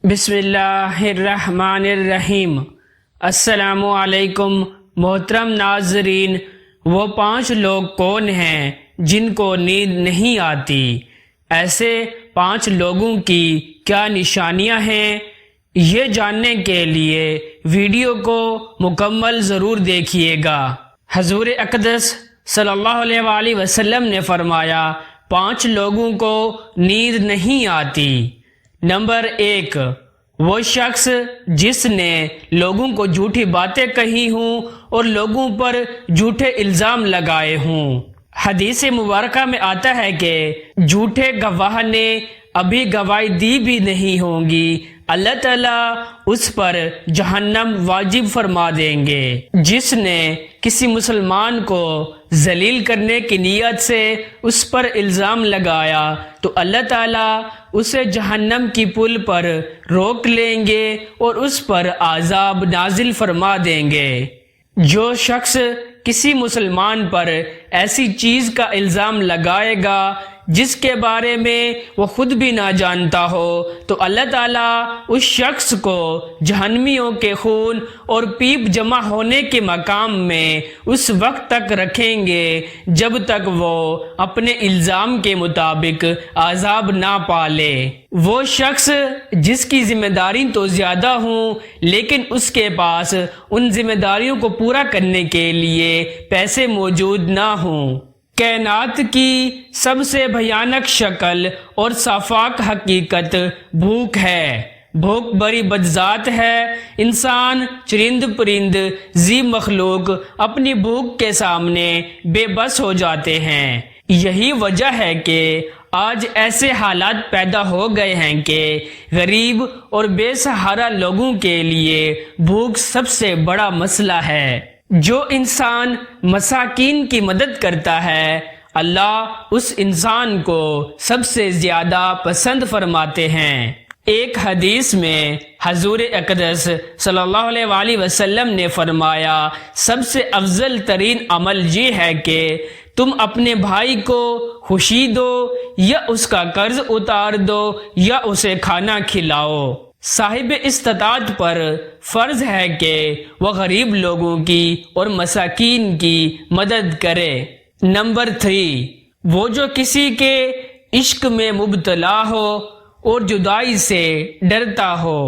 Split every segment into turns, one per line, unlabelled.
بسم اللہ الرحمن الرحیم۔ السلام علیکم محترم ناظرین، وہ 5 لوگ کون ہیں جن کو نیند نہیں آتی؟ ایسے 5 لوگوں کی کیا نشانیاں ہیں؟ یہ جاننے کے لیے ویڈیو کو مکمل ضرور دیکھیے گا۔ حضور اقدس صلی اللہ علیہ وآلہ وسلم نے فرمایا 5 لوگوں کو نیند نہیں آتی۔ نمبر 1، وہ شخص جس نے لوگوں کو جھوٹی باتیں کہی ہوں اور لوگوں پر جھوٹے الزام لگائے ہوں۔ حدیث مبارکہ میں آتا ہے کہ جھوٹے گواہ نے ابھی گواہی دی بھی نہیں ہوں گی، اللہ تعالیٰ اس پر جہنم واجب فرما دیں گے۔ جس نے کسی مسلمان کو ذلیل کرنے کی نیت سے اس پر الزام لگایا تو اللہ تعالیٰ اسے جہنم کی پل پر روک لیں گے اور اس پر عذاب نازل فرما دیں گے۔ جو شخص کسی مسلمان پر ایسی چیز کا الزام لگائے گا جس کے بارے میں وہ خود بھی نہ جانتا ہو تو اللہ تعالیٰ اس شخص کو جہنمیوں کے خون اور پیپ جمع ہونے کے مقام میں اس وقت تک رکھیں گے جب تک وہ اپنے الزام کے مطابق عذاب نہ پالے۔ وہ شخص جس کی ذمہ داری تو زیادہ ہوں لیکن اس کے پاس ان ذمہ داریوں کو پورا کرنے کے لیے پیسے موجود نہ ہوں۔ کائنات کی سب سے بھیانک شکل اور صفاک حقیقت بھوک ہے۔ بھوک بڑی بدذات ہے۔ انسان، چرند پرند، ذی مخلوق اپنی بھوک کے سامنے بے بس ہو جاتے ہیں۔ یہی وجہ ہے کہ آج ایسے حالات پیدا ہو گئے ہیں کہ غریب اور بے سہارا لوگوں کے لیے بھوک سب سے بڑا مسئلہ ہے۔ جو انسان مساکین کی مدد کرتا ہے اللہ اس انسان کو سب سے زیادہ پسند فرماتے ہیں۔ ایک حدیث میں حضور اقدس صلی اللہ علیہ وآلہ وسلم نے فرمایا سب سے افضل ترین عمل یہ ہے کہ تم اپنے بھائی کو خوشی دو یا اس کا قرض اتار دو یا اسے کھانا کھلاؤ۔ صاحب استطاعت پر فرض ہے کہ وہ غریب لوگوں کی اور مساکین کی مدد کرے۔ نمبر 3، وہ جو کسی کے عشق میں مبتلا ہو اور جدائی سے ڈرتا ہو۔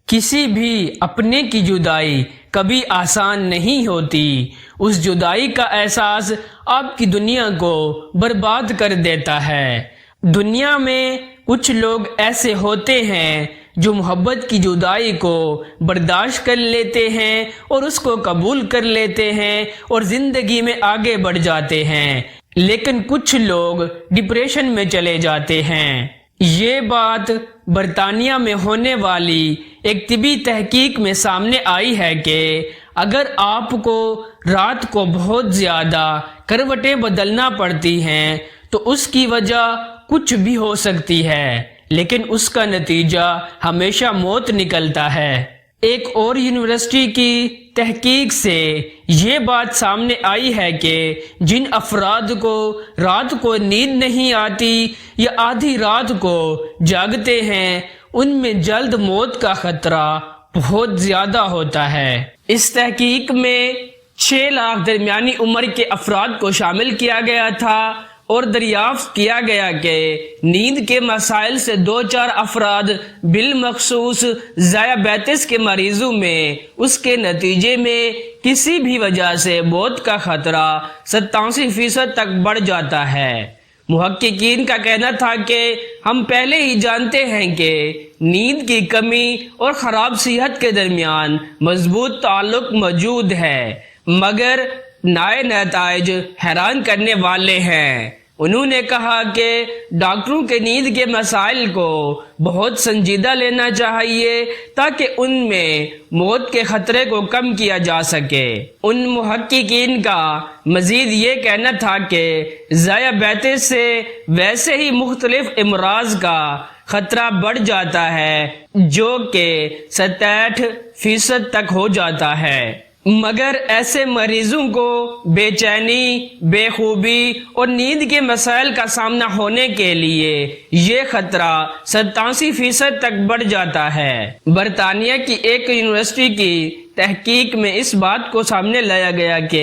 کسی بھی اپنے کی جدائی کبھی آسان نہیں ہوتی۔ اس جدائی کا احساس آپ کی دنیا کو برباد کر دیتا ہے۔ دنیا میں کچھ لوگ ایسے ہوتے ہیں جو محبت کی جدائی کو برداشت کر لیتے ہیں اور اس کو قبول کر لیتے ہیں اور زندگی میں آگے بڑھ جاتے ہیں، لیکن کچھ لوگ ڈپریشن میں چلے جاتے ہیں۔ یہ بات برطانیہ میں ہونے والی ایک طبی تحقیق میں سامنے آئی ہے کہ اگر آپ کو رات کو بہت زیادہ کروٹیں بدلنا پڑتی ہیں تو اس کی وجہ کچھ بھی ہو سکتی ہے، لیکن اس کا نتیجہ ہمیشہ موت نکلتا ہے۔ ایک اور یونیورسٹی کی تحقیق سے یہ بات سامنے آئی ہے کہ جن افراد کو رات کو نیند نہیں آتی یا آدھی رات کو جاگتے ہیں ان میں جلد موت کا خطرہ بہت زیادہ ہوتا ہے۔ اس تحقیق میں 6 لاکھ درمیانی عمر کے افراد کو شامل کیا گیا تھا اور دریافت کیا گیا کہ نیند کے مسائل سے 2-4 افراد بالمخصوص ذیابیطس کے مریضوں میں اس کے نتیجے میں کسی بھی وجہ سے موت کا خطرہ 87% تک بڑھ جاتا ہے۔ محققین کا کہنا تھا کہ ہم پہلے ہی جانتے ہیں کہ نیند کی کمی اور خراب صحت کے درمیان مضبوط تعلق موجود ہے، مگر نئے نتائج حیران کرنے والے ہیں۔ انہوں نے کہا کہ ڈاکٹروں کے نیند کے مسائل کو بہت سنجیدہ لینا چاہیے تاکہ ان میں موت کے خطرے کو کم کیا جا سکے۔ ان محققین کا مزید یہ کہنا تھا کہ ذیابیطس سے ویسے ہی مختلف امراض کا خطرہ بڑھ جاتا ہے جو کہ 67% تک ہو جاتا ہے۔ مگر ایسے مریضوں کو بے چینی، بے خوبی اور نیند کے مسائل کا سامنا ہونے کے لیے یہ خطرہ 87% تک بڑھ جاتا ہے۔ برطانیہ کی ایک یونیورسٹی کی تحقیق میں اس بات کو سامنے لایا گیا کہ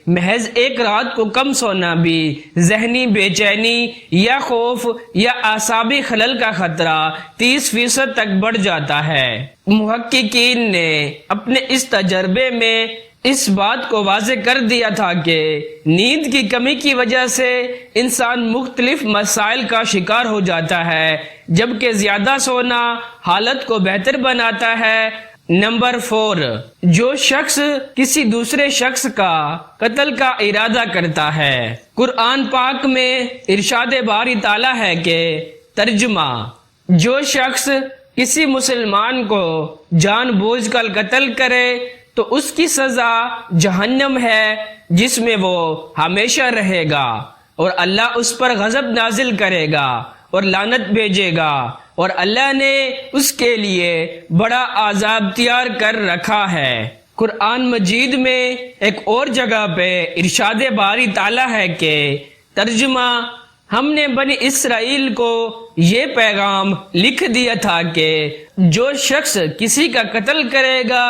محض ایک رات کو کم سونا بھی ذہنی بے چینی یا خوف یا اعصابی خلل کا خطرہ 30% تک بڑھ جاتا ہے۔ محققین نے اپنے اس تجربے میں اس بات کو واضح کر دیا تھا کہ نیند کی کمی کی وجہ سے انسان مختلف مسائل کا شکار ہو جاتا ہے، جبکہ زیادہ سونا حالت کو بہتر بناتا ہے۔ نمبر 4، جو شخص کسی دوسرے شخص کا قتل کا ارادہ کرتا ہے۔ قرآن پاک میں ارشاد باری تعالیٰ ہے کہ ترجمہ، جو شخص کسی مسلمان کو جان بوجھ کر قتل کرے تو اس کی سزا جہنم ہے جس میں وہ ہمیشہ رہے گا، اور اللہ اس پر غضب نازل کرے گا اور لعنت بھیجے گا، اور اللہ نے اس کے لیے بڑا عذاب تیار کر رکھا ہے۔ قرآن مجید میں ایک اور جگہ پہ ارشاد باری تعالیٰ ہے کہ ترجمہ، ہم نے بنی اسرائیل کو یہ پیغام لکھ دیا تھا کہ جو شخص کسی کا قتل کرے گا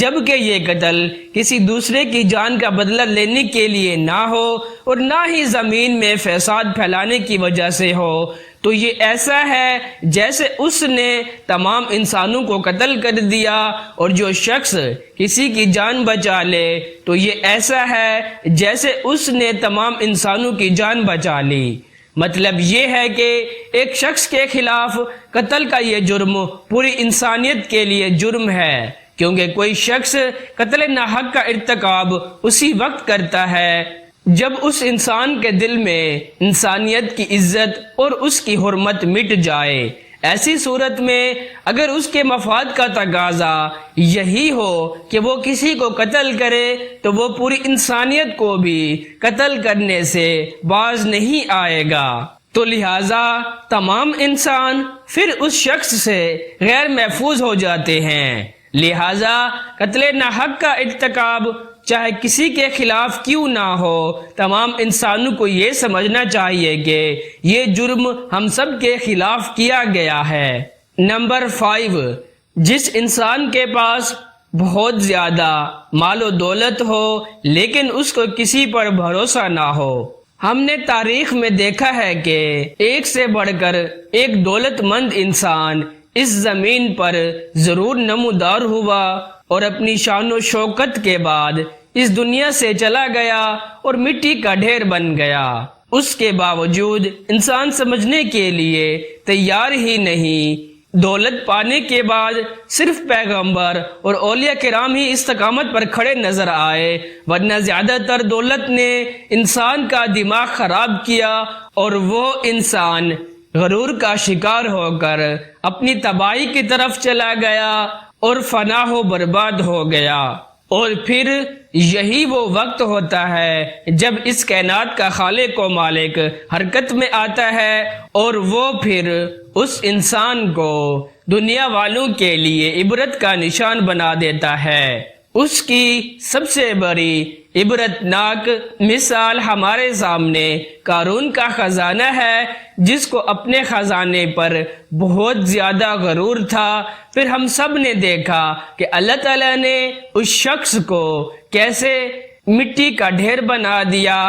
جبکہ یہ قتل کسی دوسرے کی جان کا بدلہ لینے کے لیے نہ ہو اور نہ ہی زمین میں فساد پھیلانے کی وجہ سے ہو، تو یہ ایسا ہے جیسے اس نے تمام انسانوں کو قتل کر دیا، اور جو شخص کسی کی جان بچا لے تو یہ ایسا ہے جیسے اس نے تمام انسانوں کی جان بچا لی۔ مطلب یہ ہے کہ ایک شخص کے خلاف قتل کا یہ جرم پوری انسانیت کے لیے جرم ہے، کیونکہ کوئی شخص قتل ناحق کا ارتکاب اسی وقت کرتا ہے جب اس انسان کے دل میں انسانیت کی عزت اور اس کی حرمت مٹ جائے۔ ایسی صورت میں اگر اس کے مفاد کا تقاضا یہی ہو کہ وہ کسی کو قتل کرے تو وہ پوری انسانیت کو بھی قتل کرنے سے باز نہیں آئے گا، تو لہٰذا تمام انسان پھر اس شخص سے غیر محفوظ ہو جاتے ہیں۔ لہٰذا قتل ناحق کا ارتکاب چاہے کسی کے خلاف کیوں نہ ہو، تمام انسانوں کو یہ سمجھنا چاہیے کہ یہ جرم ہم سب کے خلاف کیا گیا ہے۔ نمبر 5، جس انسان کے پاس بہت زیادہ مال و دولت ہو لیکن اس کو کسی پر بھروسہ نہ ہو۔ ہم نے تاریخ میں دیکھا ہے کہ ایک سے بڑھ کر ایک دولت مند انسان اس زمین پر ضرور نمودار ہوا اور اپنی شان و شوکت کے بعد اس دنیا سے چلا گیا اور مٹی کا ڈھیر بن گیا۔ اس کے باوجود انسان سمجھنے کے لیے تیار ہی نہیں، دولت پانے کے بعد صرف پیغمبر اور اولیاء کرام ہی استقامت پر کھڑے نظر آئے، ورنہ زیادہ تر دولت نے انسان کا دماغ خراب کیا اور وہ انسان غرور کا شکار ہو کر اپنی تباہی کی طرف چلا گیا اور فنا و برباد ہو گیا۔ اور پھر یہی وہ وقت ہوتا ہے جب اس کائنات کا خالق و مالک حرکت میں آتا ہے اور وہ پھر اس انسان کو دنیا والوں کے لیے عبرت کا نشان بنا دیتا ہے۔ اس کی سب سے بڑی عبرتناک مثال ہمارے سامنے قارون کا خزانہ ہے، جس کو اپنے خزانے پر بہت زیادہ غرور تھا۔ پھر ہم سب نے دیکھا کہ اللہ تعالیٰ نے اس شخص کو کیسے مٹی کا ڈھیر بنا دیا